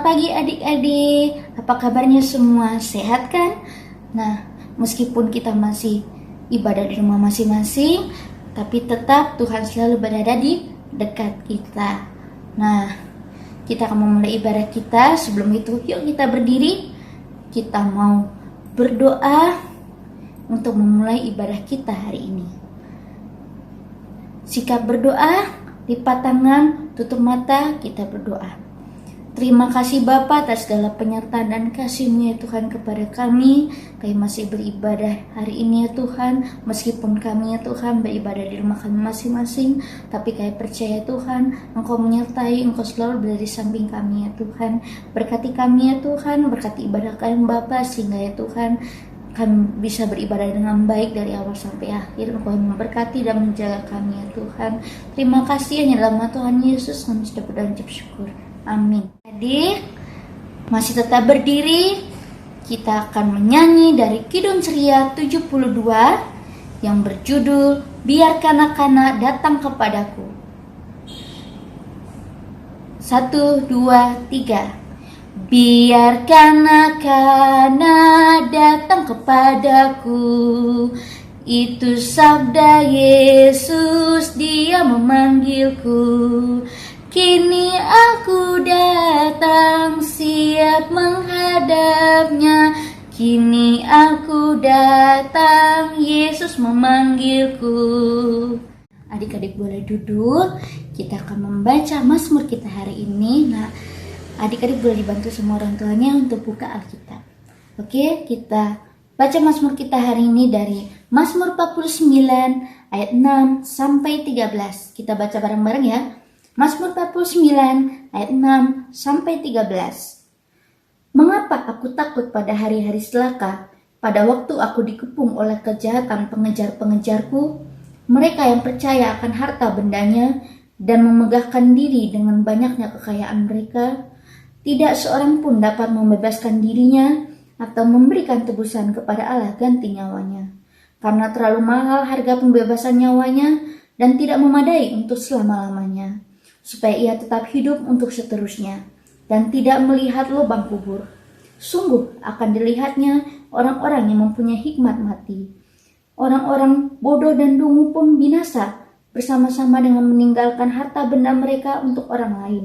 Selamat pagi adik-adik, apa kabarnya semua? Sehat kan? Nah, meskipun kita masih ibadah di rumah masing-masing, tapi tetap Tuhan selalu berada di dekat kita. Nah, kita akan memulai ibadah kita. Sebelum itu, yuk kita berdiri. Kita mau berdoa untuk memulai ibadah kita hari ini. Sikap berdoa, lipat tangan, tutup mata, kita berdoa. Terima kasih Bapa atas segala penyertaan dan kasih-Mu ya Tuhan kepada kami. Kami masih beribadah hari ini ya Tuhan. Meskipun kami ya Tuhan beribadah di rumah kami masing-masing, tapi kami percaya Tuhan Engkau menyertai, Engkau selalu berada di samping kami ya Tuhan. Berkati kami ya Tuhan, berkati ibadah kami Bapa, sehingga ya Tuhan kami bisa beribadah dengan baik dari awal sampai akhir. Engkau yang memberkati dan menjaga kami ya Tuhan. Terima kasih hanya dalam nama Tuhan Yesus kami sudah berdoa dan bersyukur. Amin. Jadi masih tetap berdiri, kita akan menyanyi dari Kidung Ceria 72 yang berjudul Biar Kanak-kanak Datang Kepadaku. 1, 2, 3. Biar kanak-kanak datang kepadaku, itu sabda Yesus, Dia memanggilku. Kini aku datang siap menghadapnya. Kini aku datang, Yesus memanggilku. Adik-adik boleh duduk. Kita akan membaca Mazmur kita hari ini. Nah, adik-adik boleh dibantu sama orang tuanya untuk buka Alkitab. Oke, kita baca Mazmur kita hari ini dari Mazmur 49 ayat 6 sampai 13. Kita baca bareng-bareng ya. Mazmur 49 ayat 6 sampai 13. Mengapa aku takut pada hari-hari celaka, pada waktu aku dikepung oleh kejahatan pengejar-pengejarku, mereka yang percaya akan harta bendanya dan memegahkan diri dengan banyaknya kekayaan mereka, tidak seorang pun dapat membebaskan dirinya atau memberikan tebusan kepada Allah ganti nyawanya, karena terlalu mahal harga pembebasan nyawanya dan tidak memadai untuk selama-lamanya, supaya ia tetap hidup untuk seterusnya dan tidak melihat lubang kubur. Sungguh akan dilihatnya orang-orang yang mempunyai hikmat mati. Orang-orang bodoh dan dungu pun binasa bersama-sama dengan meninggalkan harta benda mereka untuk orang lain.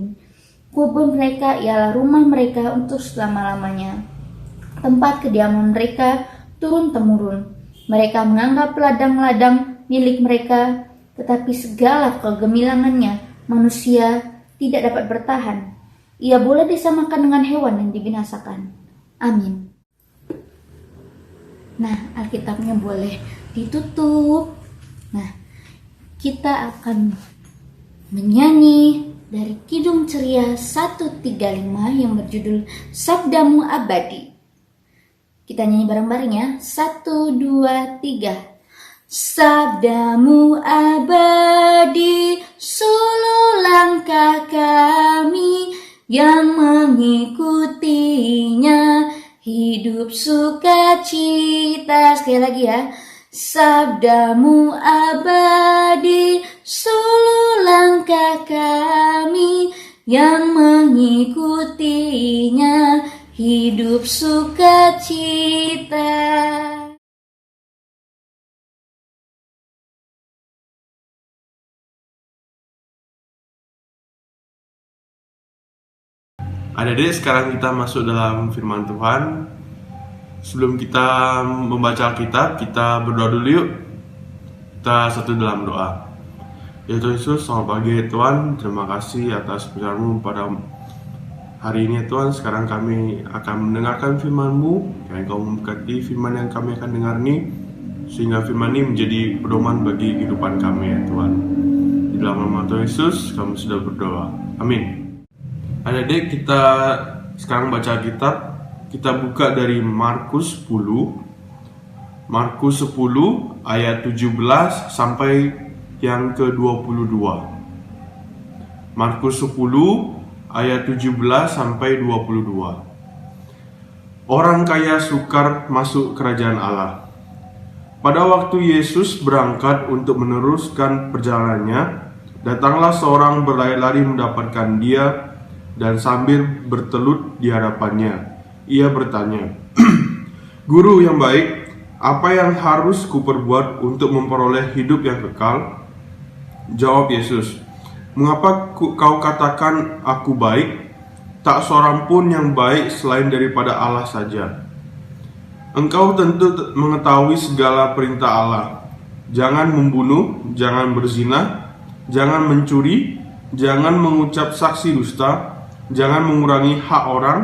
Kubur mereka ialah rumah mereka untuk selama-lamanya, tempat kediaman mereka turun-temurun. Mereka menganggap ladang-ladang milik mereka, tetapi segala kegemilangannya manusia tidak dapat bertahan. Ia boleh disamakan dengan hewan yang dibinasakan. Amin. Nah, Alkitabnya boleh ditutup. Nah, kita akan menyanyi dari Kidung Ceria 135 yang berjudul Sabdamu Abadi. Kita nyanyi bareng-bareng ya. 1, 2, 3. Sabdamu abadi, suluh langkah kami yang mengikutinya, hidup sukacita. Sekali lagi ya. Sabdamu abadi, suluh langkah kami yang mengikutinya, hidup sukacita. Adik-adik, sekarang kita masuk dalam firman Tuhan. Sebelum kita membaca Alkitab, kita berdoa dulu yuk. Kita satu dalam doa. Ya Tuhan Yesus, selamat pagi ya Tuhan. Terima kasih atas firman-Mu pada hari ini ya Tuhan. Sekarang kami akan mendengarkan firman-Mu. Yang Engkau memberkati firman yang kami akan dengar ini, sehingga firman ini menjadi pedoman bagi kehidupan kami ya Tuhan. Di dalam nama Tuhan Yesus, kami sudah berdoa. Amin. Adik-adik, kita sekarang baca Alkitab. Kita buka dari Markus 10. Markus 10 ayat 17 sampai yang ke-22. Markus 10 ayat 17 sampai 22. Orang kaya sukar masuk kerajaan Allah. Pada waktu Yesus berangkat untuk meneruskan perjalanannya, datanglah seorang berlari-lari mendapatkan dia dan sambil bertelut di hadapannya, ia bertanya, "Guru yang baik, apa yang harus kuperbuat untuk memperoleh hidup yang kekal?" Jawab Yesus, "Mengapa kau katakan aku baik? Tak seorang pun yang baik selain daripada Allah saja. Engkau tentu mengetahui segala perintah Allah. Jangan membunuh, jangan berzina, jangan mencuri, jangan mengucap saksi dusta, jangan mengurangi hak orang,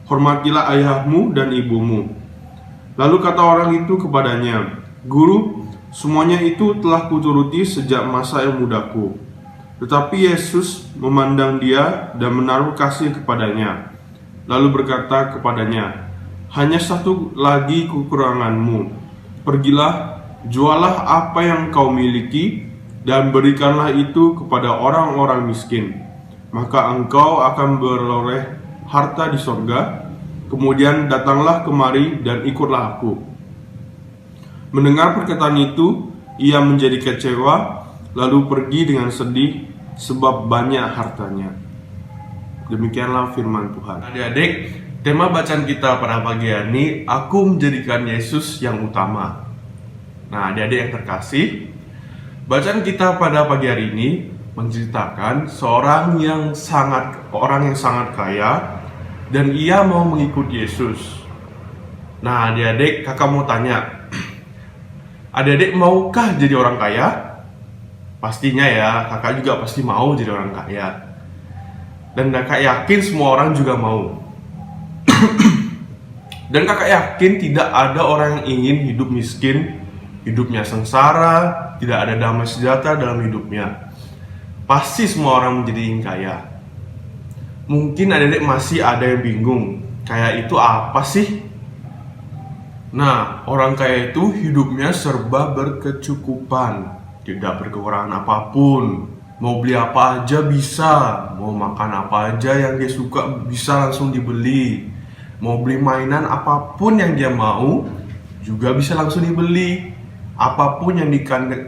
hormatilah ayahmu dan ibumu." Lalu kata orang itu kepadanya, "Guru, semuanya itu telah kuturuti sejak masa yang mudaku." Tetapi Yesus memandang dia dan menaruh kasih kepadanya, lalu berkata kepadanya, "Hanya satu lagi kekuranganmu. Pergilah, jualah apa yang kau miliki, dan berikanlah itu kepada orang-orang miskin. Maka engkau akan beroleh harta di sorga. Kemudian datanglah kemari dan ikutlah aku." Mendengar perkataan itu, ia menjadi kecewa, lalu pergi dengan sedih, sebab banyak hartanya. Demikianlah firman Tuhan. Adik-adik, tema bacaan kita pada pagi hari ini, aku menjadikan Yesus yang utama. Nah, adik-adik yang terkasih, bacaan kita pada pagi hari ini menceritakan orang yang sangat kaya, dan ia mau mengikut Yesus. Nah, adik-adik, kakak mau tanya, adik-adik maukah jadi orang kaya? Pastinya ya, kakak juga pasti mau jadi orang kaya. Dan kakak yakin semua orang juga mau. Dan kakak yakin tidak ada orang yang ingin hidup miskin, hidupnya sengsara, tidak ada damai sejahtera dalam hidupnya. Pasti semua orang menjadi ingin kaya. Mungkin adik-adik masih ada yang bingung, kaya itu apa sih? Nah, orang kaya itu hidupnya serba berkecukupan, tidak berkekurangan apapun. Mau beli apa aja bisa, mau makan apa aja yang dia suka bisa langsung dibeli. Mau beli mainan apapun yang dia mau juga bisa langsung dibeli. Apapun yang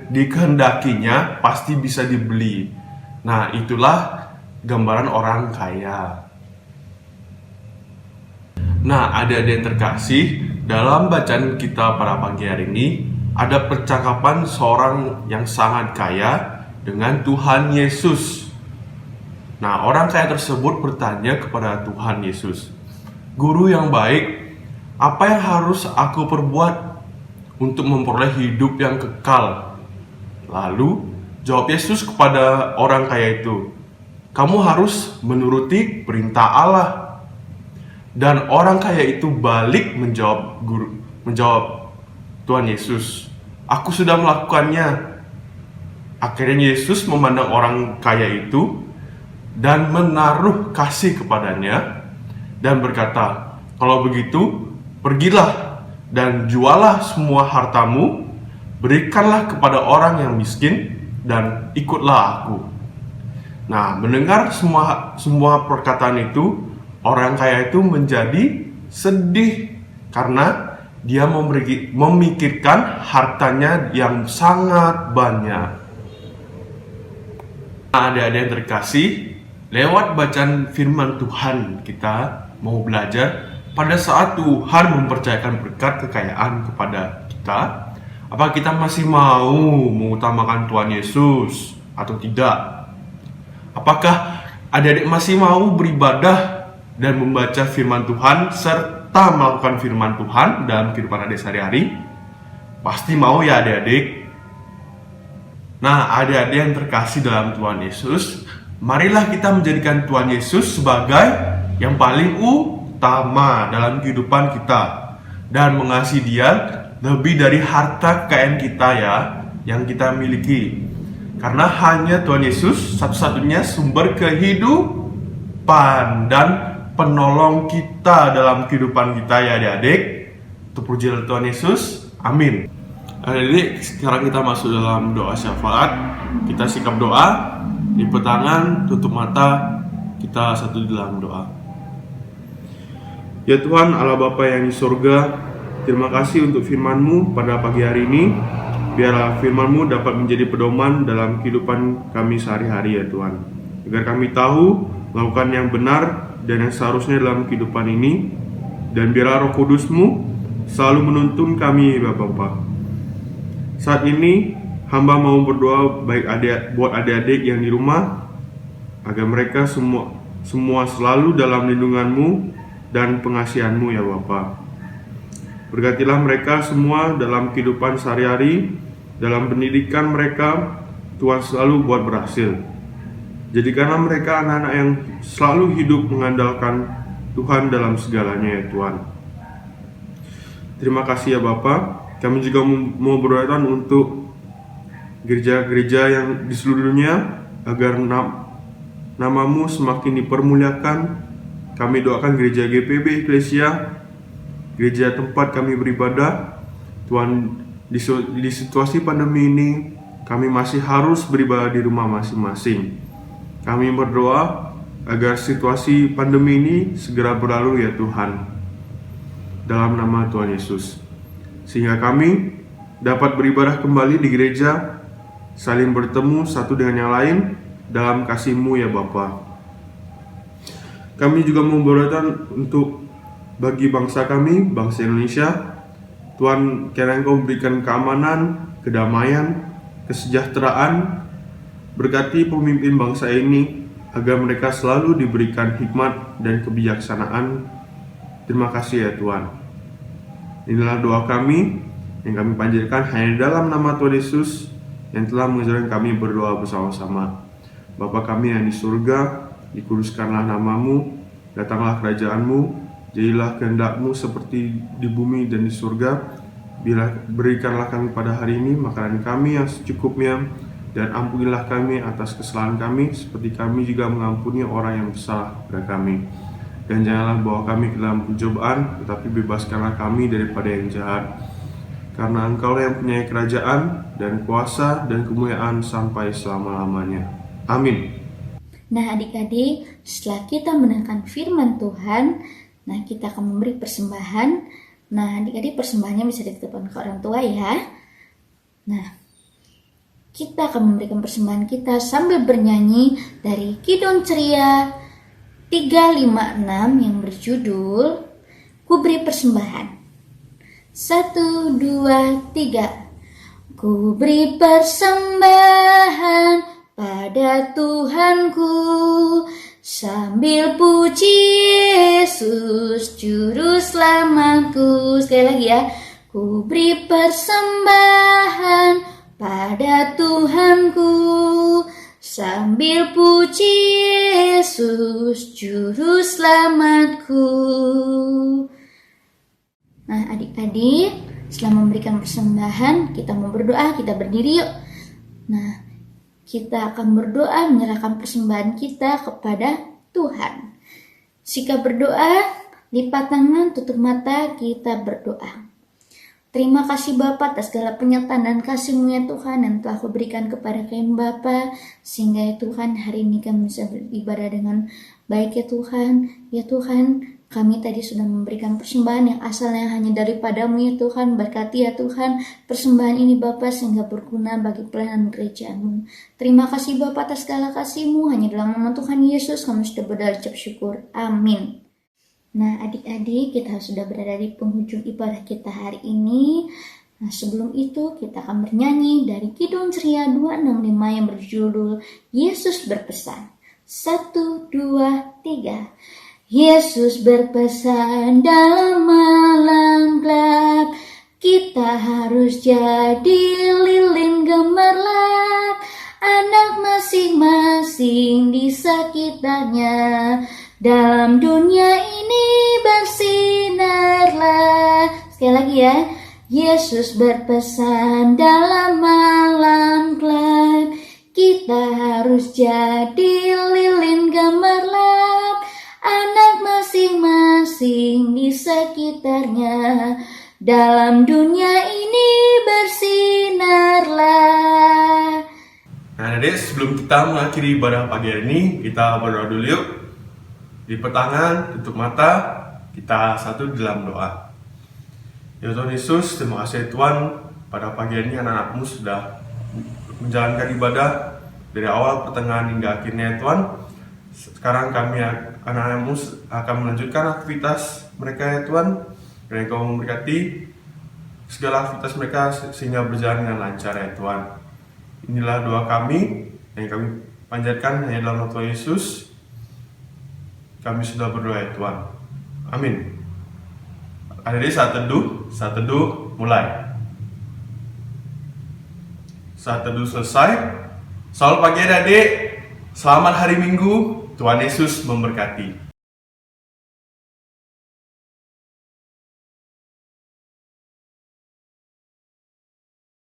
dikehendakinya pasti bisa dibeli. Nah, itulah gambaran orang kaya. Nah, adik-adik yang terkasih, dalam bacaan kita pada pagi hari ini ada percakapan seorang yang sangat kaya dengan Tuhan Yesus. Nah, orang kaya tersebut bertanya kepada Tuhan Yesus, "Guru yang baik, apa yang harus aku perbuat untuk memperoleh hidup yang kekal?" Lalu jawab Yesus kepada orang kaya itu, "Kamu harus menuruti perintah Allah." Dan orang kaya itu balik menjawab Tuhan Yesus, "Aku sudah melakukannya." Akhirnya Yesus memandang orang kaya itu dan menaruh kasih kepadanya dan berkata, "Kalau begitu, pergilah dan jualah semua hartamu, berikanlah kepada orang yang miskin, dan ikutlah aku." Nah, mendengar semua perkataan itu, orang kaya itu menjadi sedih karena dia memikirkan hartanya yang sangat banyak. Nah, adik-adik yang terkasih, lewat bacaan firman Tuhan kita mau belajar pada saat Tuhan mempercayakan berkat kekayaan kepada kita, apakah kita masih mau mengutamakan Tuhan Yesus atau tidak? Apakah adik-adik masih mau beribadah dan membaca firman Tuhan serta melakukan firman Tuhan dalam kehidupan adik sehari-hari? Pasti mau ya adik-adik. Nah, adik-adik yang terkasih dalam Tuhan Yesus, marilah kita menjadikan Tuhan Yesus sebagai yang paling utama dalam kehidupan kita dan mengasihi Dia lebih dari harta kekayaan kita ya yang kita miliki. Karena hanya Tuhan Yesus satu-satunya sumber kehidupan dan penolong kita dalam kehidupan kita ya adik-adik. Terpujilah Tuhan Yesus. Amin. Adik-adik, sekarang kita masuk dalam doa syafaat. Kita sikap doa, lipet tangan, tutup mata, kita satu dalam doa. Ya Tuhan Allah Bapa yang di surga, terima kasih untuk firman-Mu pada pagi hari ini. Biarlah firman-Mu dapat menjadi pedoman dalam kehidupan kami sehari-hari ya Tuhan, agar kami tahu melakukan yang benar dan yang seharusnya dalam kehidupan ini, dan biarlah Roh Kudus-Mu selalu menuntun kami ya Bapa. Saat ini hamba mau berdoa buat adik-adik yang di rumah, agar mereka semua selalu dalam lindungan-Mu dan pengasihan-Mu ya Bapa. Berkatilah mereka semua dalam kehidupan sehari-hari, dalam pendidikan mereka, Tuhan selalu buat berhasil. Jadikanlah mereka anak-anak yang selalu hidup mengandalkan Tuhan dalam segalanya ya Tuhan. Terima kasih ya Bapa. Kami juga mau berdoa untuk gereja-gereja yang di seluruh dunia, agar nama-Mu semakin dipermuliakan. Kami doakan gereja GPB Eklesia, gereja tempat kami beribadah. Tuhan, di situasi pandemi ini kami masih harus beribadah di rumah masing-masing. Kami berdoa agar situasi pandemi ini segera berlalu ya Tuhan, dalam nama Tuhan Yesus, sehingga kami dapat beribadah kembali di gereja, saling bertemu satu dengan yang lain dalam kasih-Mu ya Bapa. Kami juga mau berdoa untuk bagi bangsa kami, bangsa Indonesia. Tuhan, kiranya Engkau memberikan keamanan, kedamaian, kesejahteraan. Berkati pemimpin bangsa ini, agar mereka selalu diberikan hikmat dan kebijaksanaan. Terima kasih ya Tuhan. Inilah doa kami yang kami panjatkan hanya dalam nama Tuhan Yesus, yang telah mengajarkan kami berdoa bersama-sama. Bapa kami yang di surga, dikuduskanlah nama-Mu, datanglah kerajaan-Mu, jadilah kehendak-Mu seperti di bumi dan di surga. Berikanlah kami pada hari ini makanan kami yang secukupnya, dan ampunilah kami atas kesalahan kami, seperti kami juga mengampuni orang yang bersalah kepada kami. Dan janganlah bawa kami ke dalam pencobaan, tetapi bebaskanlah kami daripada yang jahat. Karena Engkau yang punya kerajaan dan kuasa dan kemuliaan sampai selama-lamanya. Amin. Nah adik-adik, setelah kita mendengarkan firman Tuhan, nah kita akan memberi persembahan. Nah adik-adik, persembahannya bisa dititipkan ke orang tua ya. Nah kita akan memberikan persembahan kita sambil bernyanyi dari Kidung Ceria 356 yang berjudul Ku Beri Persembahan. 1, 2, 3. Ku beri persembahan pada Tuhanku, sambil puji Yesus Juru Selamatku. Sekali lagi ya. Ku beri persembahan pada Tuhanku, sambil puji Yesus Juru Selamatku. Nah adik-adik, setelah memberikan persembahan, kita mau berdoa, kita berdiri yuk. Nah, kita akan berdoa menyerahkan persembahan kita kepada Tuhan. Sikap berdoa, lipat tangan, tutup mata, kita berdoa. Terima kasih Bapa atas segala penyertaan dan kasih-Mu ya Tuhan yang telah Kau berikan kepada kami Bapa, sehingga ya Tuhan hari ini kami bisa beribadah dengan baik ya Tuhan. Ya Tuhan, kami tadi sudah memberikan persembahan yang asalnya hanya daripada-Mu ya Tuhan. Berkati ya Tuhan persembahan ini Bapa, sehingga berguna bagi pelayanan kerajaan-Mu. Terima kasih Bapa atas segala kasih-Mu, hanya dalam nama Tuhan Yesus kami sudah berdoa ucap syukur. Amin. Nah adik-adik, kita sudah berada di penghujung ibadah kita hari ini. Nah sebelum itu kita akan bernyanyi dari Kidung Ceria 265 yang berjudul Yesus Berpesan. 1, 2, 3. Yesus berpesan dalam malam gelap, kita harus jadi lilin gemerlap, anak masing-masing di sekitarnya. Dalam dunia ini bersinarlah. Sekali lagi ya. Yesus berpesan dalam malam gelap, kita harus jadi lilin gemerlap, anak masing-masing di sekitarnya. Dalam dunia ini bersinarlah. Nah adik, sebelum kita mengakhiri ibadah pagi hari ini, kita berdoa dulu yuk. Lipat tangan, tutup mata, kita satu dalam doa. Ya Tuhan Yesus, terima kasih Tuhan, pada pagi ini anak-anak-Mu sudah menjalankan ibadah dari awal pertengahan hingga akhirnya Tuhan. Sekarang kami anak-anakmu akan melanjutkan aktivitas mereka ya Tuhan. Dan Engkau memberkati segala aktivitas mereka sehingga berjalan dengan lancar ya Tuhan. Inilah doa kami yang kami panjatkan hanya dalam nama Tuhan Yesus. Kami sudah berdoa ya Tuhan. Amin. Adik-adik, saat teduh mulai. Saat teduh selesai. Selamat pagi adik-adik. Selamat hari Minggu. Tuhan Yesus memberkati.